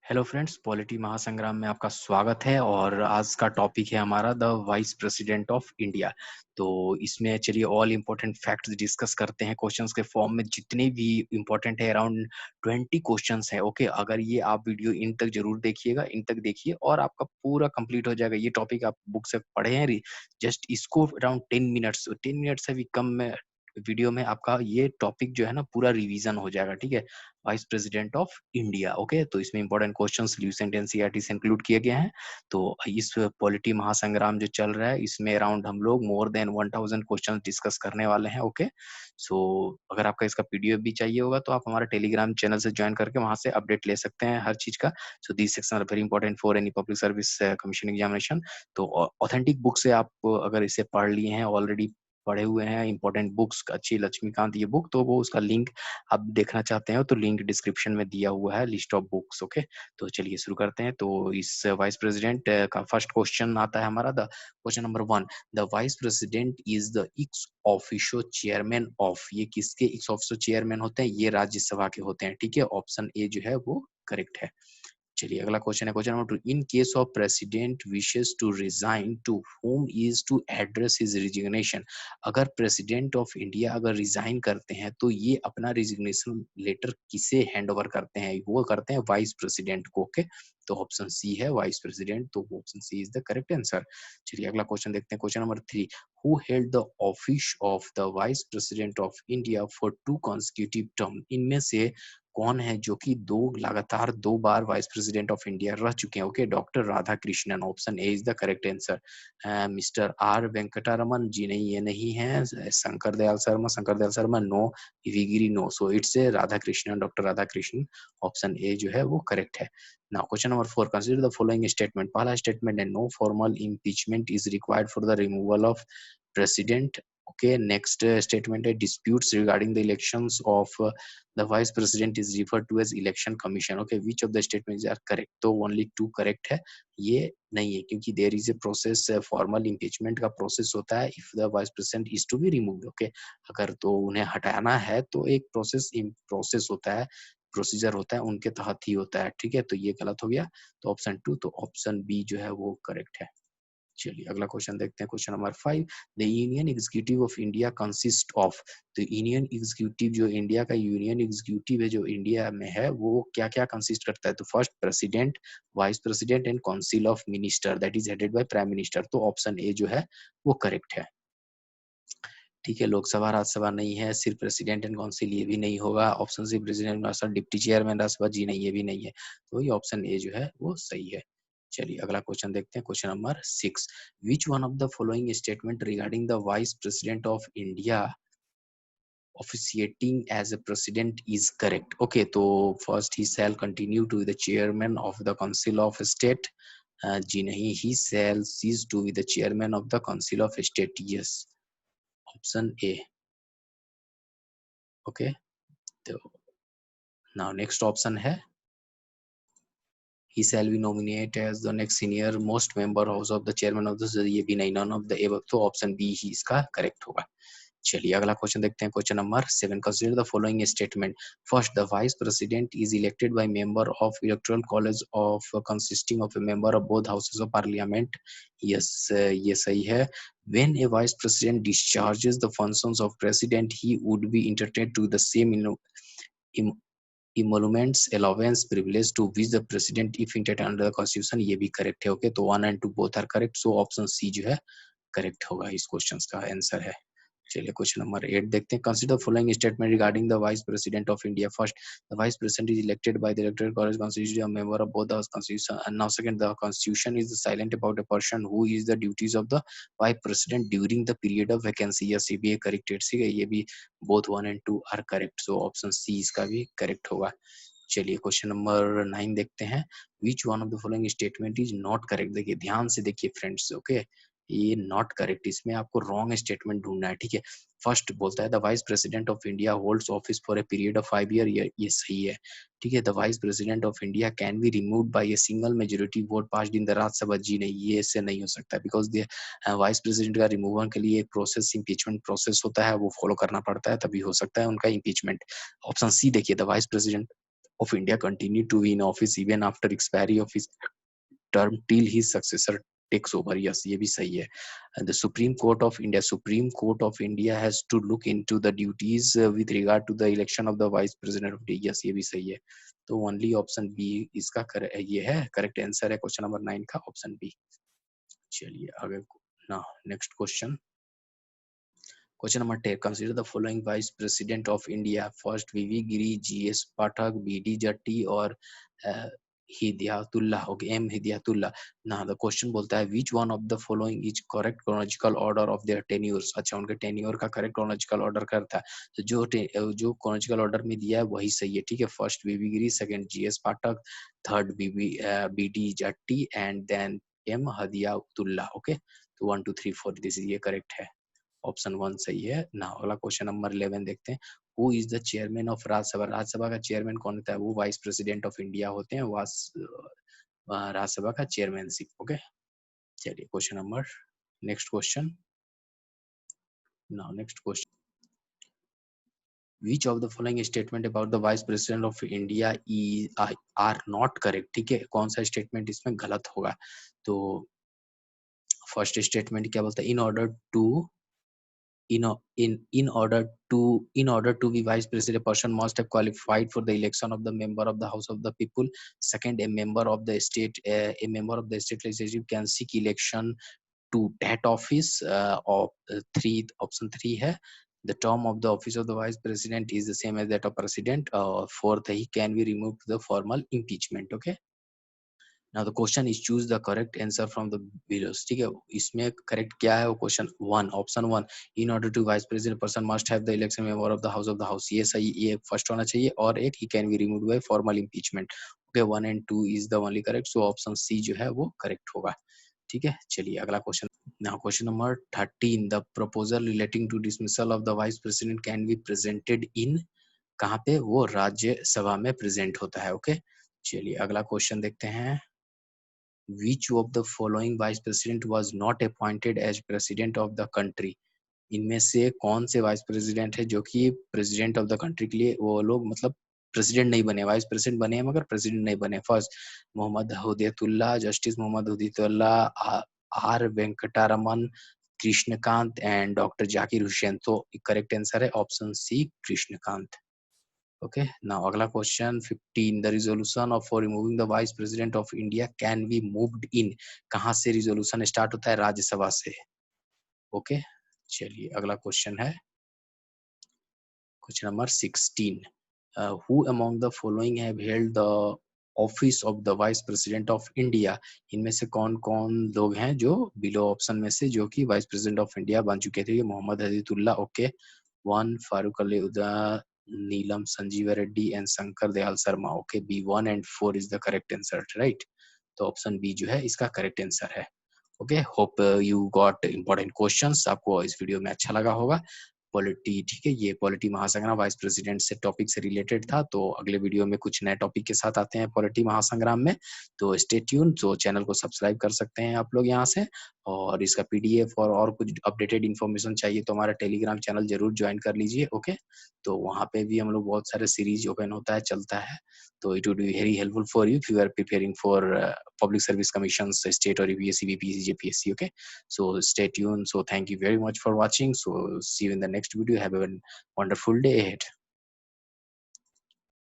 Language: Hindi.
हेलो फ्रेंड्स, पॉलिटी महासंग्राम में आपका स्वागत है और आज का टॉपिक है हमारा the vice president of India. तो इसमें चलिए ऑल इम्पोर्टेंट फैक्ट्स डिस्कस करते हैं। क्वेश्चंस के फॉर्म में जितने भी इम्पोर्टेंट है अराउंड 20 क्वेश्चंस है। ओके, अगर ये आप वीडियो इन तक जरूर देखिएगा, इन तक देखिए और आपका पूरा कंप्लीट हो जाएगा। ये टॉपिक आप बुक से पढ़े हैं, जस्ट इसको अराउंड 10 मिनट से भी कम में वीडियो में आपका ये टॉपिक जो है ना पूरा रिवीजन हो जाएगा। ठीक है, vice president of India. Okay, तो इसमें इंपॉर्टेंट क्वेश्चंस रिसेंट एनसीईआरटी से इंक्लूड किए गए हैं। तो इस पॉलिटी महासंग्राम जो चल रहा है इसमें अराउंड हम लोग मोर देन 1000 क्वेश्चंस डिस्कस करने वाले हैं। ओके, सो अगर आपका इसका पीडीएफ भी चाहिए होगा तो आप हमारा टेलीग्राम चैनल से ज्वाइन करके वहां से अपडेट ले सकते हैं हर चीज का। So this section are very important for any public service commission examination. तो ऑथेंटिक बुक से आप अगर इसे पढ़ लिए हैं, ऑलरेडी पढ़े हुए हैं इंपॉर्टेंट बुक्स, अच्छी लक्ष्मीकांत ये बुक, तो वो उसका लिंक आप देखना चाहते हैं तो लिंक डिस्क्रिप्शन में दिया हुआ है, लिस्ट ऑफ बुक्स। ओके, तो चलिए शुरू करते हैं। तो इस वाइस प्रेसिडेंट का फर्स्ट क्वेश्चन आता है हमारा, the question number 1, the vice president is the ex officio chairman of. ये किसके एक्स ऑफिशियो चेयरमैन होते हैं? ये राज्यसभा के होते हैं। ठीक है, ऑप्शन ए जो है वो करेक्ट है। चलिए अगला क्वेश्चन है, question number 2, in case of president wishes to resign to whom is to address his resignation. अगर प्रेसिडेंट ऑफ इंडिया अगर रिजाइन करते हैं तो ये अपना रिजिग्नेशन लेटर किसे हैंड ओवर करते हैं? वो करते हैं वाइस प्रेसिडेंट को। ओके, तो ऑप्शन सी है वाइस प्रेसिडेंट, तो option C is the correct answer. चलिए अगला क्वेश्चन देखते हैं, question number 3, who held the office of the vice president of India for 2 consecutive term. इनमें से कौन है जो कि लगातार 2 बार वाइस प्रेसिडेंट ऑफ इंडिया रह चुके हैं? Okay, doctor Radha Krishnan, option A is the correct answer. Mister R Venkataraman ji, नहीं ये नहीं है। Shankar Dayal Sharma no. V Giri no. So it's a Radha Krishnan, doctor Radha Krishnan, option A जो है वो करेक्ट है। Now question number 4, consider the following statement. पहला स्टेटमेंट है, no formal impeachment is required for the removal of president. Okay, next statement है, disputes regarding the elections of the vice president is referred to as election commission. Okay, which of the statements are correct? तो only 2 correct है, ये नहीं है क्योंकि there is a process, formal impeachment का process होता है if the vice president is to be removed. Okay, अगर तो उन्हें हटाना है तो एक process होता है, प्रोसीजर होता है, उनके तहत ही होता है। ठीक है, तो ये गलत हो गया, तो ऑप्शन 2, तो ऑप्शन बी जो है वो करेक्ट है। चलिए अगला क्वेश्चन देखते हैं, question number 5, the union executive of India consist of. तो यूनियन एग्जीक्यूटिव जो इंडिया का यूनियन एग्जीक्यूटिव है जो इंडिया में है वो क्या क्या कंसिस्ट करता है? तो first president, vice president and council of minister that is headed by prime minister. तो ऑप्शन ए जो है वो करेक्ट है। ठीक है, लोकसभा राज्यसभा नहीं है, सिर्फ प्रेसिडेंट एंड काउंसिल ये भी नहीं होगा। Option C president deputy chairman Rajya Sabha जी नहीं, ये भी नहीं है, तो ये ऑप्शन ए जो है वो सही है। चलिए अगला क्वेश्चन देखते हैं, question number 6, which one of the following statement regarding the vice president of India officiating as a president is correct? Okay, तो first he shall continue to be the chairman of the council of state. जी नहीं, he shall cease to be the chairman of the council of state. Yes, option A. Okay, तो नाउ नेक्स्ट ऑप्शन है, he shall be nominated as the next senior most member house of the chairman of the, ये भी नहीं, none of the above, तो ऑप्शन बी ही इसका करेक्ट होगा। चलिए अगला क्वेश्चन देखते हैं, question number 7, consider the following statement. First, the vice president is elected by member of electoral college of consisting of A member of both houses of parliament. Yes, ये सही है। when a vice president discharges the functions of president he would be entitled to the same emoluments, allowance, privilege to which the president if entitled under the constitution। ये भी करेक्ट है। ओके, तो 1 and 2 both are correct, so option C जो है करेक्ट होगा, इस क्वेश्चन का आंसर है। चलिए क्वेश्चन नंबर 8 देखते हैं, consider following statement regarding the vice president of India. First, the vice president is elected by the electoral college constitution of member of both the constitution. And now second, the constitution is silent about a person who is the duties of the vice president during the period of vacancy. Yes, ये भी करेक्ट है, ये भी both 1 and 2 are correct, so option C इसका भी करेक्ट होगा। चलिए क्वेश्चन नंबर 9 देखते हैं, which one of the following statement is not correct. देखिए ध्यान से देखिए फ्रेंड्स। ओके, ये नॉट करेक्ट, इसमें आपको रॉन्ग स्टेटमेंट ढूंढना है। ठीक है, फर्स्ट बोलता है the vice president of India holds office for a period of 5 year, ये सही है। ठीक है, the vice president of India can be removed by a single majority vote passed in the Rajya Sabha. जी नहीं, ये इससे नहीं हो सकता, बिकॉज द वाइस प्रेसिडेंट का रिमूवल के लिए एक प्रोसेस, इम्पीचमेंट प्रोसेस होता है, वो फॉलो करना पड़ता है, तभी हो सकता है उनका इम्पीचमेंट। ऑप्शन सी देखिए, the vice president of India continued to be in office even after expiry of his term till his successor takes over. Yes, ये भी सही है. And the Supreme Court of India has to look into the duties with regard to the election of the Vice President of India. Yes, ये भी सही है. तो ओनली ऑप्शन बी इसका ये है करेक्ट आंसर है क्वेश्चन नंबर 9 का ऑप्शन बी. चलिए आगे. Now next question. Question number 10. Consider the following Vice President of India. First, VV Giri, GS Pathak, BD Jatti और Hidayatullah. Okay, M Hidayatullah. Now the question बोलता है which one of the following is correct chronological order of their tenures. अच्छा उनके tenure का correct chronological order करता है. तो जो chronological order में दिया है वही सही है. ठीक है. First VV Giri, second GS Pathak, third BD Jatti and then M Hidayatullah. Okay. तो 1 2 3 4 this is ये correct है. ऑप्शन 1 सही है ना. अगला क्वेश्चन नंबर 11 देखते हैं. Who is the chairman of Rajya Sabha. Rajya Sabha का चेयरमैन कौन होता है. वो वाइस प्रेसिडेंट ऑफ इंडिया होते हैं. राज्यसभा का चेयरमैनशिप. ओके. चलिए question number next question. Now next question. Which of the following statement about the vice president of India are not correct. ठीक है. कौन सा स्टेटमेंट इसमें गलत होगा. तो फर्स्ट स्टेटमेंट क्या बोलता है. In order to be vice president, a person must have qualified for the election of the member of the House of the People. Second, a member of the state legislative can seek election to that office. Three option 3 है. The term of the office of the vice president is the same as that of president. Fourth, he can be removed the formal impeachment. Okay. Now the question is choose the correct answer from the below. ठीक है. इसमें correct क्या है. वो question 1 option 1 in order to vice president person must have the election member of the house. ये सही. ये first होना चाहिए. और एक he can be removed by formal impeachment. Okay, 1 and 2 is the only correct. So option C जो है वो correct होगा. ठीक है. चलिए अगला question. Now question number 13. The proposal relating to dismissal of the vice president can be presented in. कहाँ पे. वो राज्यसभा में present होता है. Okay. चलिए अगला question देखते हैं. Which of the following vice president was not appointed as president of the country. इनमें से कौन से वाइस प्रेसिडेंट है जो कि प्रेसिडेंट ऑफ द कंट्री के लिए वो लोग मतलब प्रेसिडेंट नहीं बने. वाइस प्रेसिडेंट बने हैं मगर प्रेसिडेंट नहीं बने. First Mohammad Hidayatullah, justice Mohammad Hidayatullah, R Venkataraman, Krishna Kant and doctor Zakir Hussain. तो करेक्ट आंसर है option C Krishna Kant. Okay, now अगला question 15. The resolution for removing the vice president of India can be moved in. कहाँ से resolution start होता है. राज्यसभा से. Okay, चलिए अगला question है question number 16. Who among the following have held the office of the vice president of India. इनमें से कौन कौन लोग हैं जो बिलो ऑप्शन में से जो कि वाइस प्रेसिडेंट ऑफ इंडिया बन चुके थे. मोहम्मद हदीतुल्लाह. ओके. 1 फारूक अली उदा, Neelam Sanjeeva Reddy and Shankar Dayal Sharma. Okay, B1 and 4 is the correct answer, right? तो ऑप्शन बी जो है इसका करेक्ट आंसर है. Okay. Hope you got important questions. आपको इस वीडियो में अच्छा लगा होगा. पॉलिटी. ठीक है. ये पॉलिटी महासंग्राम वाइस प्रेसिडेंट से टॉपिक से रिलेटेड था. तो अगले वीडियो में कुछ नए टॉपिक के साथ आते हैं पॉलिटी महासंग्राम में. तो स्टे ट्यून. तो चैनल को सब्सक्राइब कर सकते हैं आप लोग यहाँ से. और इसका पीडीएफ और कुछ अपडेटेड इन्फॉर्मेशन चाहिए तो हमारा टेलीग्राम चैनल जरूर ज्वाइन कर लीजिए. ओके. तो वहाँ पे भी हम लोग बहुत सारे सीरीज ओपन होता है चलता है. तो it would be very helpful for you if you are preparing for public service commissions, state or UPSC, BPSC, JPSC. Okay, so stay tuned. So thank you very much for watching. So see you in the next video. Have a wonderful day ahead.